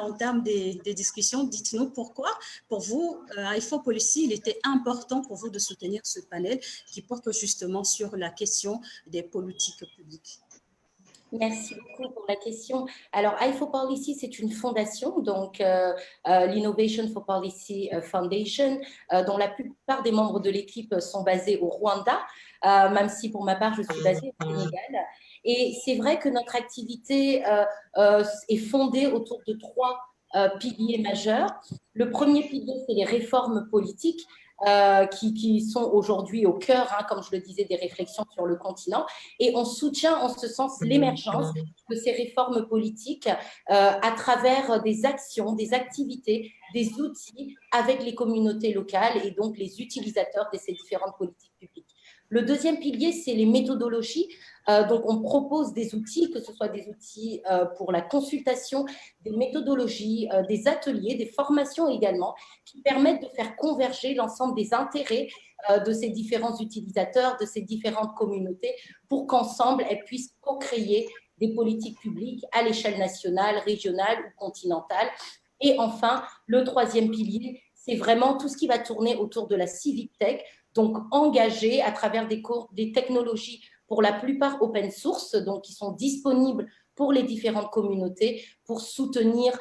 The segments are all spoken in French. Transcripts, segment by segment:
l'entame des discussions, dites-nous pourquoi, pour vous, à IFO Policy, il était important pour vous de soutenir ce panel qui porte justement sur la question des politiques publiques. Merci beaucoup pour la question. Alors, IFO Policy, c'est une fondation, donc l'Innovation for Policy Foundation, dont la plupart des membres de l'équipe sont basés au Rwanda, même si pour ma part, je suis basée au Sénégal. Et c'est vrai que notre activité est fondée autour de trois piliers majeurs. Le premier pilier, c'est les réformes politiques. Qui sont aujourd'hui au cœur, hein, comme je le disais, des réflexions sur le continent. Et on soutient en ce sens l'émergence de ces réformes politiques à travers des actions, des activités, des outils avec les communautés locales et donc les utilisateurs de ces différentes politiques publiques. Le deuxième pilier, c'est les méthodologies. Donc, on propose des outils, que ce soit des outils pour la consultation, des méthodologies, des ateliers, des formations également, qui permettent de faire converger l'ensemble des intérêts de ces différents utilisateurs, de ces différentes communautés, pour qu'ensemble, elles puissent co-créer des politiques publiques à l'échelle nationale, régionale ou continentale. Et enfin, le troisième pilier, c'est vraiment tout ce qui va tourner autour de la civic tech, donc engagé à travers des technologies pour la plupart open source, donc qui sont disponibles pour les différentes communautés, pour soutenir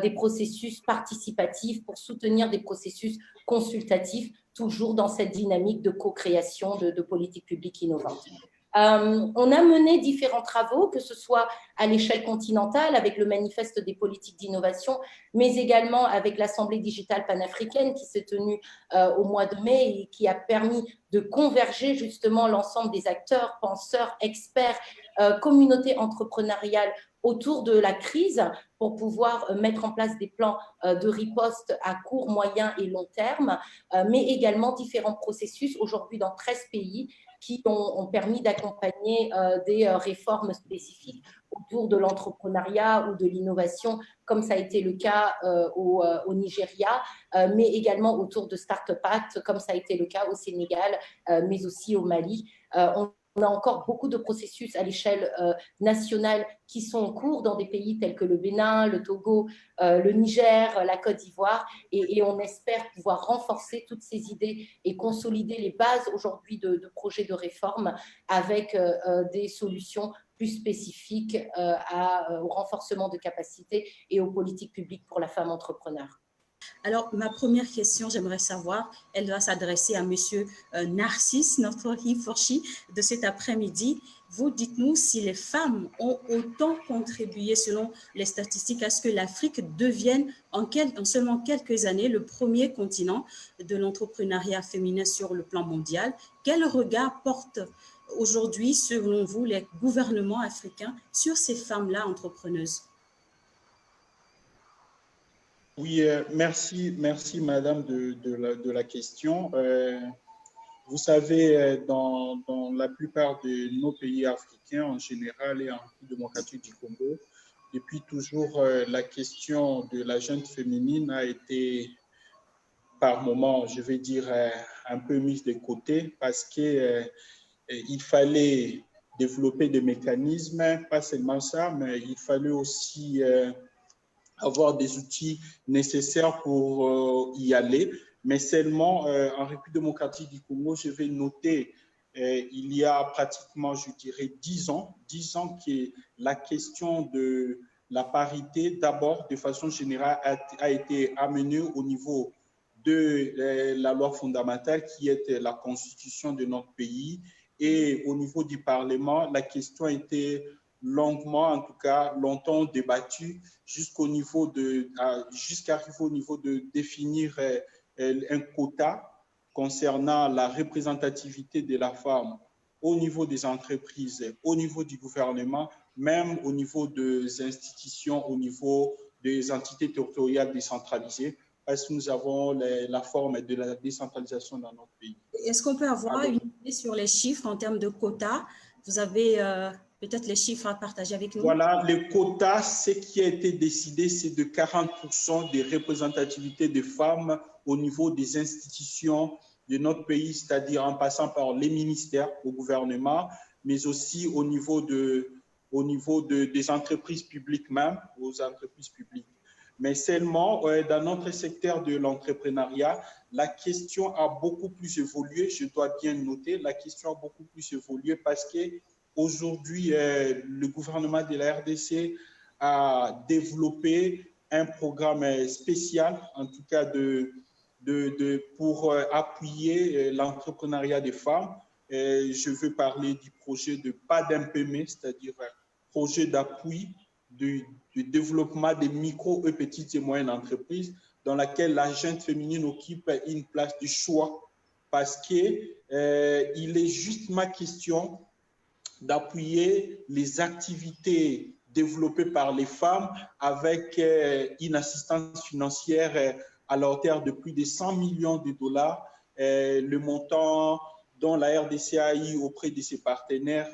des processus participatifs, pour soutenir des processus consultatifs, toujours dans cette dynamique de co-création de politiques publiques innovantes. On a mené différents travaux, que ce soit à l'échelle continentale avec le manifeste des politiques d'innovation, mais également avec l'Assemblée digitale panafricaine qui s'est tenue au mois de mai et qui a permis de converger justement l'ensemble des acteurs, penseurs, experts, communautés entrepreneuriales autour de la crise pour pouvoir mettre en place des plans de riposte à court, moyen et long terme, mais également différents processus aujourd'hui dans 13 pays qui ont permis d'accompagner des réformes spécifiques autour de l'entrepreneuriat ou de l'innovation, comme ça a été le cas au Nigeria, mais également autour de Startup Act, comme ça a été le cas au Sénégal, mais aussi au Mali. On a encore beaucoup de processus à l'échelle nationale qui sont en cours dans des pays tels que le Bénin, le Togo, le Niger, la Côte d'Ivoire, et on espère pouvoir renforcer toutes ces idées et consolider les bases aujourd'hui de projets de réforme avec des solutions plus spécifiques au renforcement de capacités et aux politiques publiques pour la femme entrepreneur. Alors, ma première question, j'aimerais savoir, elle va s'adresser à Monsieur Narcisse, notre Hiforchi de cet après-midi. Vous dites-nous si les femmes ont autant contribué, selon les statistiques, à ce que l'Afrique devienne en seulement quelques années le premier continent de l'entrepreneuriat féminin sur le plan mondial. Quel regard portent aujourd'hui, selon vous, les gouvernements africains sur ces femmes-là entrepreneuses? Oui, merci madame de la question. Vous savez, dans la plupart de nos pays africains en général et en République démocratique du Congo, depuis toujours, la question de la jeune féminine a été, par moments, je vais dire, un peu mise de côté parce qu'il fallait développer des mécanismes, pas seulement ça, mais il fallait aussi avoir des outils nécessaires pour y aller. Mais seulement en République démocratique du Congo, je vais noter, il y a pratiquement, je dirais, 10 ans que la question de la parité, d'abord, de façon générale, a été amenée au niveau de la loi fondamentale qui est la constitution de notre pays. Et au niveau du Parlement, la question a été longuement, en tout cas longtemps débattue jusqu'arriver au niveau de définir un quota concernant la représentativité de la femme au niveau des entreprises, au niveau du gouvernement, même au niveau des institutions, au niveau des entités territoriales décentralisées, parce que nous avons la forme de la décentralisation dans notre pays. Est-ce qu'on peut avoir une idée sur les chiffres en termes de quotas? Vous avez peut-être les chiffres à partager avec nous? Voilà, les quotas, ce qui a été décidé, c'est de 40% de représentativité des femmes au niveau des institutions de notre pays, c'est-à-dire en passant par les ministères au gouvernement, mais aussi au niveau des entreprises publiques même, aux entreprises publiques. Mais seulement, dans notre secteur de l'entrepreneuriat, la question a beaucoup plus évolué. Je dois bien noter, la question a beaucoup plus évolué parce qu'aujourd'hui, le gouvernement de la RDC a développé un programme spécial, en tout cas pour appuyer l'entrepreneuriat des femmes. Je veux parler du projet de PADMPM, c'est-à-dire projet d'appui du développement des micro et petites et moyennes entreprises, dans laquelle la gente féminine occupe une place de choix, parce qu'il est justement question d'appuyer les activités développées par les femmes avec une assistance financière à la hauteur de plus de 100 millions de dollars, le montant dont la RDC a eu auprès de ses partenaires,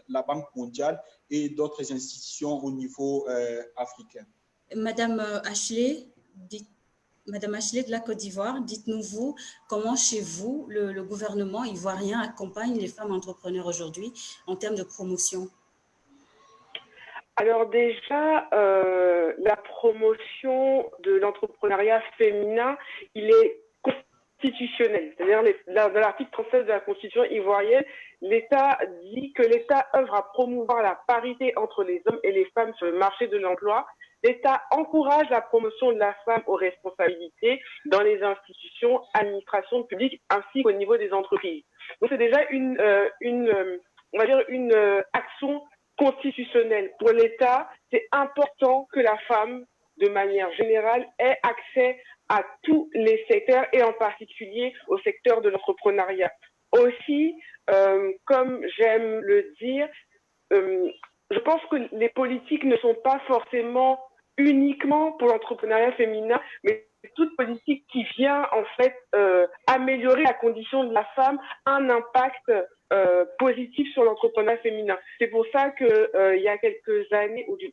la Banque mondiale et d'autres institutions au niveau africain. Madame Ashley, Madame Ashley de la Côte d'Ivoire, dites-nous vous, comment chez vous, le gouvernement ivoirien accompagne les femmes entrepreneurs aujourd'hui en termes de promotion? Alors déjà, la promotion de l'entrepreneuriat féminin, il est constitutionnel. C'est-à-dire, dans l'article 37 de la Constitution ivoirienne, l'État dit que l'État œuvre à promouvoir la parité entre les hommes et les femmes sur le marché de l'emploi. L'État encourage la promotion de la femme aux responsabilités dans les institutions, administrations publiques ainsi qu'au niveau des entreprises. Donc c'est déjà une action constitutionnelle. Pour l'État, c'est important que la femme, de manière générale, ait accès à tous les secteurs et en particulier au secteur de l'entrepreneuriat. Aussi, comme j'aime le dire, je pense que les politiques ne sont pas forcément uniquement pour l'entrepreneuriat féminin, mais toute politique qui vient en fait améliorer la condition de la femme a un impact positif sur l'entrepreneuriat féminin. C'est pour ça que il y a quelques années, il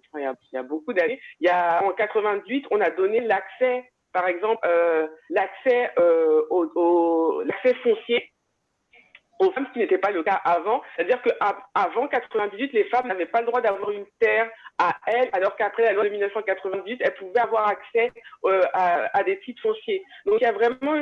y a beaucoup d'années, en 98, on a donné l'accès, par exemple, l'accès foncier aux femmes, ce qui n'était pas le cas avant. C'est-à-dire qu'avant 98, les femmes n'avaient pas le droit d'avoir une terre à elles, alors qu'après la loi de 1998, elles pouvaient avoir accès à des titres fonciers. Donc il y a vraiment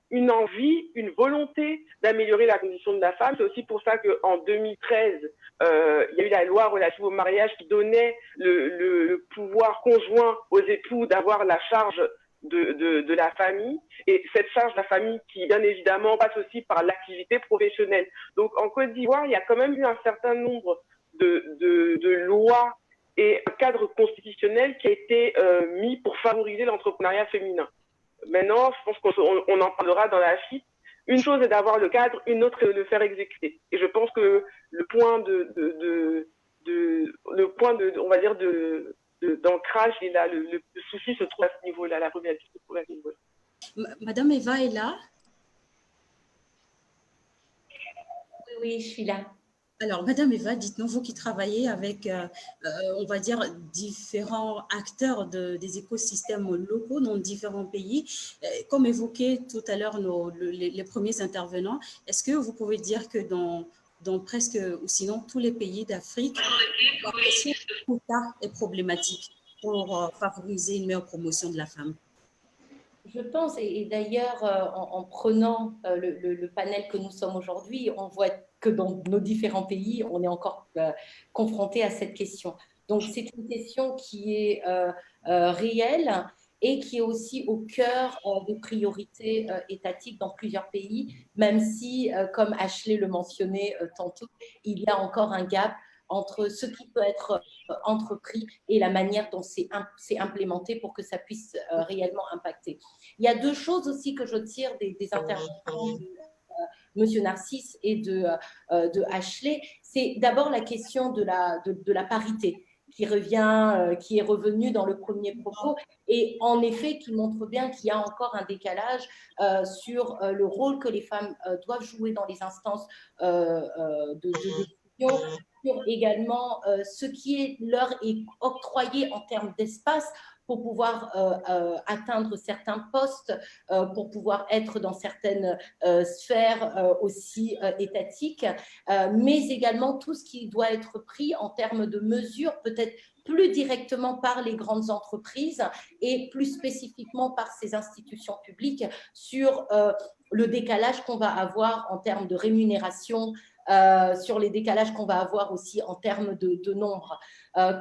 une envie, une volonté d'améliorer la condition de la femme. C'est aussi pour ça qu'en 2013, il y a eu la loi relative au mariage qui donnait le pouvoir conjoint aux époux d'avoir la charge de la famille, et cette charge de la famille qui bien évidemment passe aussi par l'activité professionnelle. Donc en Côte d'Ivoire, il y a quand même eu un certain nombre de lois et un cadre constitutionnel qui a été mis pour favoriser l'entrepreneuriat féminin. Maintenant, je pense qu'on en parlera dans la suite. Une chose est d'avoir le cadre, une autre est de le faire exécuter. Et je pense que le point on va dire d'ancrage, et là, le souci se trouve à ce niveau-là, la problématique se trouve à ce niveau-là. Madame Eva est là? Oui, je suis là. Alors, Madame Eva, dites-nous, vous qui travaillez avec, on va dire, différents acteurs des écosystèmes locaux dans différents pays, comme évoqué tout à l'heure les premiers intervenants, est-ce que vous pouvez dire que dans presque, ou sinon tous les pays d'Afrique, la question du quota est problématique pour favoriser une meilleure promotion de la femme? Je pense, et d'ailleurs, en prenant le panel que nous sommes aujourd'hui, on voit que dans nos différents pays, on est encore confronté à cette question. Donc, c'est une question qui est réelle et qui est aussi au cœur des priorités étatiques dans plusieurs pays, même si, comme Ashley le mentionnait tantôt, il y a encore un gap entre ce qui peut être entrepris et la manière dont c'est implémenté pour que ça puisse réellement impacter. Il y a deux choses aussi que je tire des interventions de Monsieur Narcisse et de Ashley. C'est d'abord la question de la parité qui est revenue dans le premier propos et en effet qui montre bien qu'il y a encore un décalage sur le rôle que les femmes doivent jouer dans les instances de décision, sur également ce qui leur est octroyé en termes d'espace pour pouvoir atteindre certains postes, pour pouvoir être dans certaines sphères aussi étatiques, mais également tout ce qui doit être pris en termes de mesures, peut-être plus directement par les grandes entreprises et plus spécifiquement par ces institutions publiques sur le décalage qu'on va avoir en termes de rémunération, sur les décalages qu'on va avoir aussi en termes de nombre.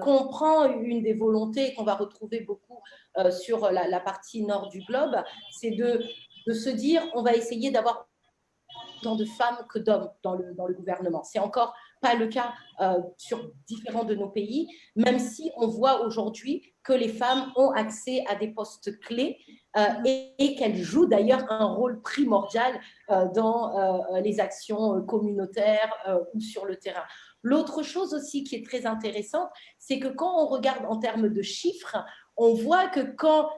Comprend une des volontés qu'on va retrouver beaucoup sur la partie nord du globe, c'est de se dire on va essayer d'avoir autant de femmes que d'hommes dans le gouvernement. C'est encore pas le cas sur différents de nos pays, même si on voit aujourd'hui que les femmes ont accès à des postes clés et qu'elles jouent d'ailleurs un rôle primordial dans les actions communautaires ou sur le terrain. L'autre chose aussi qui est très intéressante, c'est que quand on regarde en termes de chiffres, on voit que quand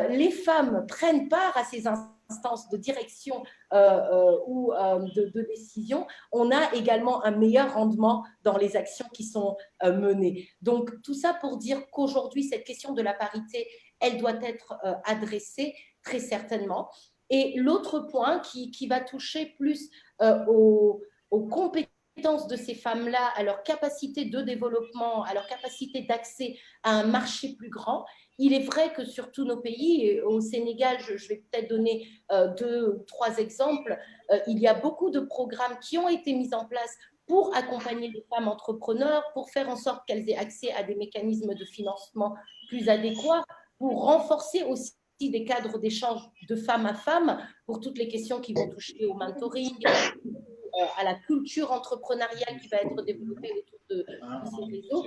les femmes prennent part à ces instances de direction ou de décision, on a également un meilleur rendement dans les actions qui sont menées. Donc, tout ça pour dire qu'aujourd'hui, cette question de la parité, elle doit être adressée très certainement. Et l'autre point qui va toucher plus aux compétences de ces femmes-là, à leur capacité de développement, à leur capacité d'accès à un marché plus grand. Il est vrai que sur tous nos pays, au Sénégal, je vais peut-être donner 2 ou 3 exemples, il y a beaucoup de programmes qui ont été mis en place pour accompagner les femmes entrepreneurs, pour faire en sorte qu'elles aient accès à des mécanismes de financement plus adéquats, pour renforcer aussi des cadres d'échange de femme à femme pour toutes les questions qui vont toucher au mentoring, à la culture entrepreneuriale qui va être développée autour de ces réseaux.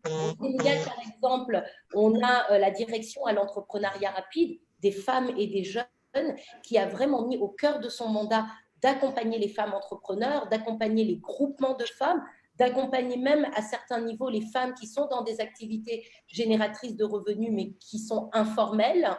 Au Sénégal, par exemple, on a la direction à l'entrepreneuriat rapide des femmes et des jeunes qui a vraiment mis au cœur de son mandat d'accompagner les femmes entrepreneurs, d'accompagner les groupements de femmes, d'accompagner même à certains niveaux les femmes qui sont dans des activités génératrices de revenus mais qui sont informelles,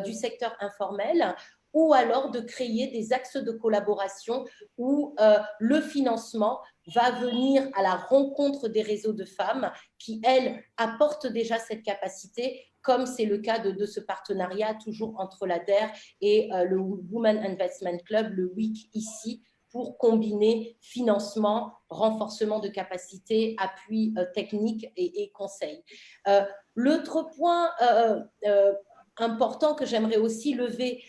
du secteur informel, ou alors de créer des axes de collaboration où le financement va venir à la rencontre des réseaux de femmes qui, elles, apportent déjà cette capacité, comme c'est le cas de ce partenariat toujours entre l'ADER et le Women Investment Club, le WIC ici, pour combiner financement, renforcement de capacité, appui technique et conseil. L'autre point important que j'aimerais aussi lever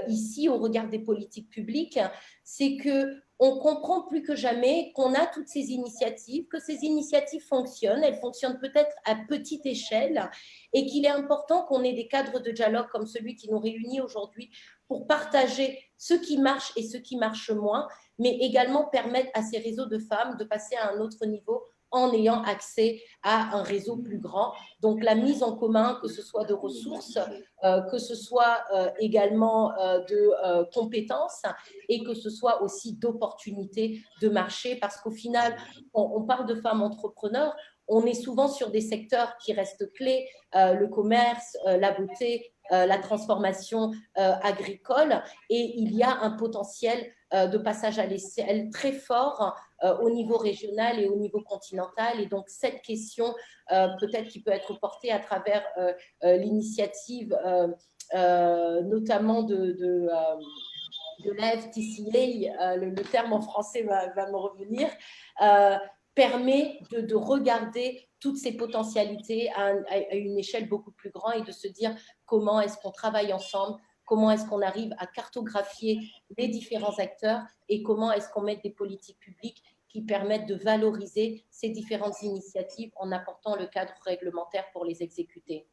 ici au regard des politiques publiques, c'est qu'on comprend plus que jamais qu'on a toutes ces initiatives, que ces initiatives fonctionnent, elles fonctionnent peut-être à petite échelle et qu'il est important qu'on ait des cadres de dialogue comme celui qui nous réunit aujourd'hui pour partager ce qui marche et ce qui marche moins, mais également permettre à ces réseaux de femmes de passer à un autre niveau en ayant accès à un réseau plus grand. Donc, la mise en commun, que ce soit de ressources, que ce soit également de compétences et que ce soit aussi d'opportunités de marché, parce qu'au final, on parle de femmes entrepreneurs, on est souvent sur des secteurs qui restent clés, le commerce, la beauté, la transformation agricole, et il y a un potentiel de passage à l'échelle très fort au niveau régional et au niveau continental. Et donc, cette question, peut-être qui peut être portée à travers l'initiative, notamment de l'AFTCA, le terme en français va me revenir, permet de regarder toutes ces potentialités à une échelle beaucoup plus grande et de se dire comment est-ce qu'on travaille ensemble, comment est-ce qu'on arrive à cartographier les différents acteurs et comment est-ce qu'on met des politiques publiques qui permettent de valoriser ces différentes initiatives en apportant le cadre réglementaire pour les exécuter.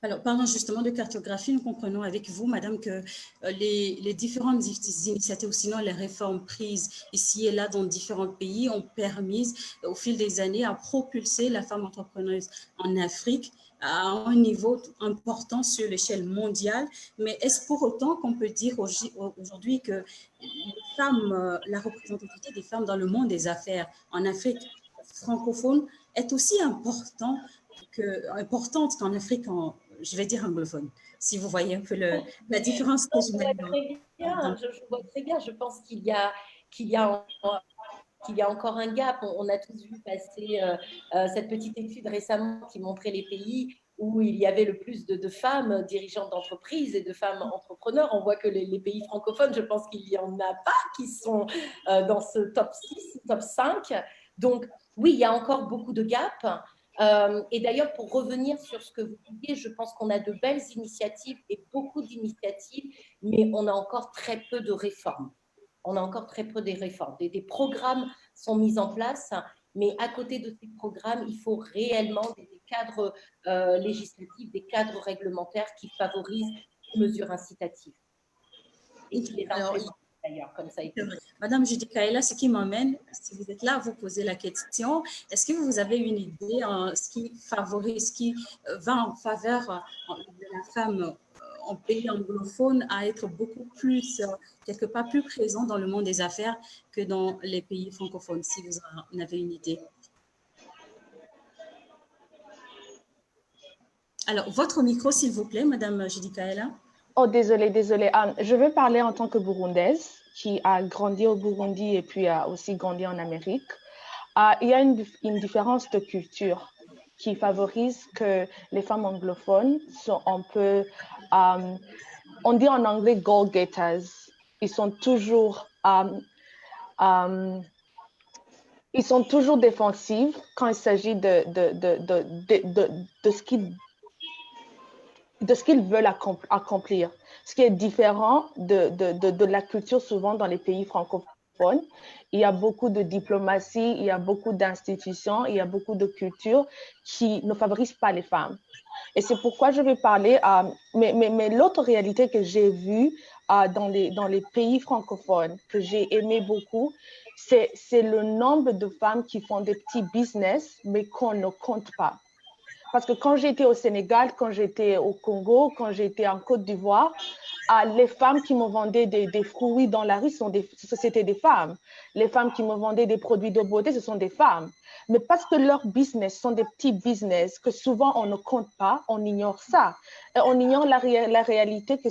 Alors, parlant justement de cartographie, nous comprenons avec vous, Madame, que les différentes initiatives, ou sinon les réformes prises ici et là dans différents pays ont permis, au fil des années, à propulser la femme entrepreneuse en Afrique à un niveau important sur l'échelle mondiale. Mais est-ce pour autant qu'on peut dire aujourd'hui que les femmes, la représentativité des femmes dans le monde des affaires en Afrique francophone est aussi importante qu'en Afrique, je vais dire anglophone, si vous voyez un peu la différence que je mets. Je vois très bien, je pense qu'il y a encore un gap. On a tous vu passer cette petite étude récemment qui montrait les pays où il y avait le plus de femmes dirigeantes d'entreprises et de femmes entrepreneurs. On voit que les pays francophones, je pense qu'il n'y en a pas qui sont dans ce top 6, top 5. Donc, oui, il y a encore beaucoup de gaps. Et d'ailleurs, pour revenir sur ce que vous disiez, je pense qu'on a de belles initiatives et beaucoup d'initiatives, mais on a encore très peu de réformes. On a encore très peu de réformes. Des programmes sont mis en place, mais à côté de ces programmes, il faut réellement des cadres législatifs, des cadres réglementaires qui favorisent les mesures incitatives. Et qui les implémentent d'ailleurs, comme ça a été. Madame Judy Kaela, ce qui m'amène, si vous êtes là, à vous poser la question, est-ce que vous avez une idée en ce qui favorise, ce qui va en faveur de la femme en pays anglophone à être beaucoup plus, quelque part plus présent dans le monde des affaires que dans les pays francophones, si vous en avez une idée? Alors, votre micro, s'il vous plaît, Madame Judy Kaela. Oh, désolée. Je vais parler en tant que Burundaise qui a grandi au Burundi et puis a aussi grandi en Amérique. Il y a une différence de culture qui favorise que les femmes anglophones sont un peu, on dit en anglais goal-getters. Ils sont toujours défensives quand il s'agit de ce qu'ils veulent accomplir, ce qui est différent de la culture souvent dans les pays francophones. Il y a beaucoup de diplomatie, il y a beaucoup d'institutions, il y a beaucoup de cultures qui ne favorisent pas les femmes. Et c'est pourquoi je vais parler, mais l'autre réalité que j'ai vue dans les pays francophones, que j'ai aimé beaucoup, c'est le nombre de femmes qui font des petits business, mais qu'on ne compte pas. Parce que quand j'étais au Sénégal, quand j'étais au Congo, quand j'étais en Côte d'Ivoire, les femmes qui me vendaient des fruits dans la rue, c'était des femmes. Les femmes qui me vendaient des produits de beauté, ce sont des femmes. Mais parce que leurs business sont des petits business que souvent on ne compte pas, on ignore ça. Et on ignore la réalité que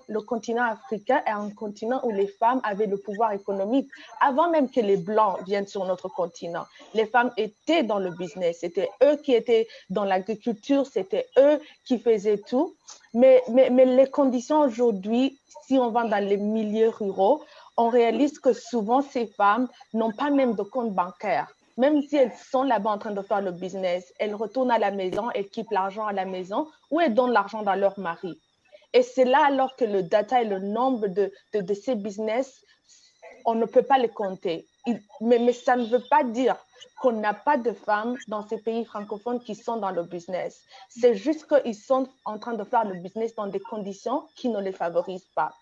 le continent africain est un continent où les femmes avaient le pouvoir économique. Avant même que les Blancs viennent sur notre continent, les femmes étaient dans le business. C'était eux qui étaient dans l'agriculture, c'était eux qui faisaient tout. Mais les conditions aujourd'hui, si on va dans les milieux ruraux, on réalise que souvent ces femmes n'ont pas même de compte bancaire. Même si elles sont là-bas en train de faire le business, elles retournent à la maison, elles quittent l'argent à la maison ou elles donnent l'argent à leur mari. Et c'est là alors que le data et le nombre de ces business, on ne peut pas les compter. Mais ça ne veut pas dire qu'on n'a pas de femmes dans ces pays francophones qui sont dans le business. C'est juste qu'ils sont en train de faire le business dans des conditions qui ne les favorisent pas.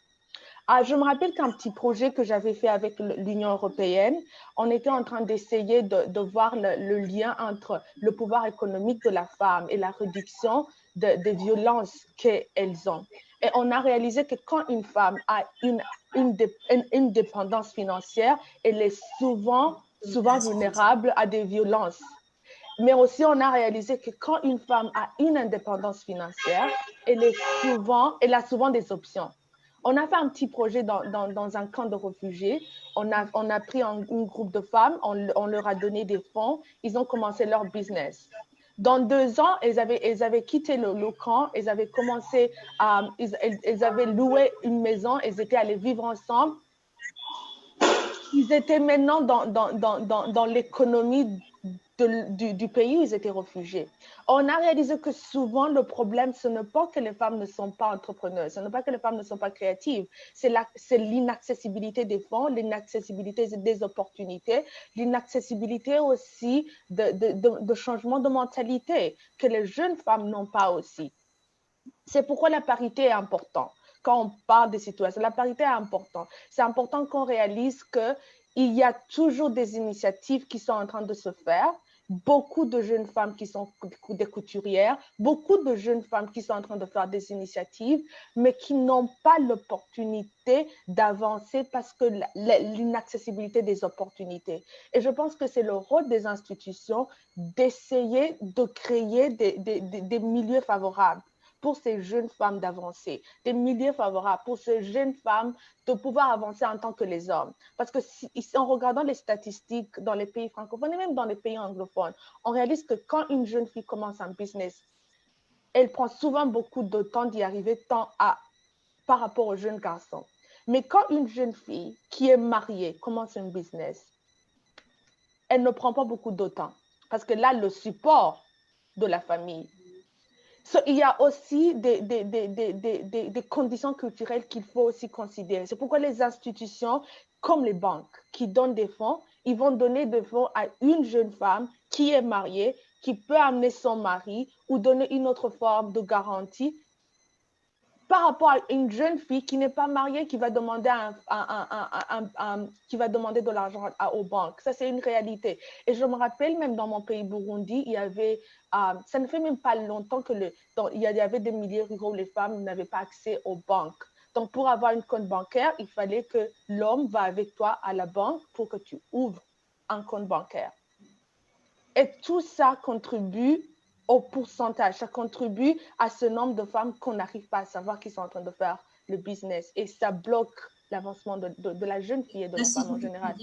Je me rappelle qu'un petit projet que j'avais fait avec l'Union européenne, on était en train d'essayer de voir le lien entre le pouvoir économique de la femme et la réduction des violences qu'elles ont. Et on a réalisé que quand une femme a une dépendance financière, elle est souvent vulnérable à des violences. Mais aussi, on a réalisé que quand une femme a une indépendance financière, elle a souvent des options. On a fait un petit projet dans un camp de réfugiés. On a pris un groupe de femmes, on leur a donné des fonds. Ils ont commencé leur business. Dans 2 ans, elles avaient quitté le camp, elles avaient commencé elles avaient loué une maison, elles étaient allées vivre ensemble. Ils étaient maintenant dans l'économie du pays où ils étaient réfugiés. On a réalisé que souvent, le problème, ce n'est pas que les femmes ne sont pas entrepreneuses, ce n'est pas que les femmes ne sont pas créatives, c'est l'inaccessibilité des fonds, l'inaccessibilité des opportunités, l'inaccessibilité aussi de changement de mentalité que les jeunes femmes n'ont pas aussi. C'est pourquoi la parité est importante. Quand on parle des situations, la parité est importante. C'est important qu'on réalise qu'il y a toujours des initiatives qui sont en train de se faire. Beaucoup de jeunes femmes qui sont des couturières, beaucoup de jeunes femmes qui sont en train de faire des initiatives, mais qui n'ont pas l'opportunité d'avancer parce que l'inaccessibilité des opportunités. Et je pense que c'est le rôle des institutions d'essayer de créer des milieux favorables pour ces jeunes femmes d'avancer, des milieux favorables pour ces jeunes femmes de pouvoir avancer en tant que les hommes. Parce que en regardant les statistiques dans les pays francophones et même dans les pays anglophones, on réalise que quand une jeune fille commence un business, elle prend souvent beaucoup de temps d'y arriver par rapport aux jeunes garçons. Mais quand une jeune fille qui est mariée commence un business, elle ne prend pas beaucoup de temps parce que là, le support de la famille. Il y a aussi des conditions culturelles qu'il faut aussi considérer. C'est pourquoi les institutions comme les banques qui donnent des fonds, ils vont donner des fonds à une jeune femme qui est mariée, qui peut amener son mari ou donner une autre forme de garantie par rapport à une jeune fille qui n'est pas mariée, qui va demander, qui va demander de l'argent aux banques. Ça, c'est une réalité. Et je me rappelle même dans mon pays, Burundi, il y avait, ça ne fait même pas longtemps que il y avait des milieux ruraux où les femmes n'avaient pas accès aux banques. Donc, pour avoir une compte bancaire, il fallait que l'homme va avec toi à la banque pour que tu ouvres un compte bancaire. Et tout ça contribue au pourcentage, ça contribue à ce nombre de femmes qu'on n'arrive pas à savoir qui sont en train de faire le business. Et ça bloque l'avancement de la jeune fille et de la femme en général.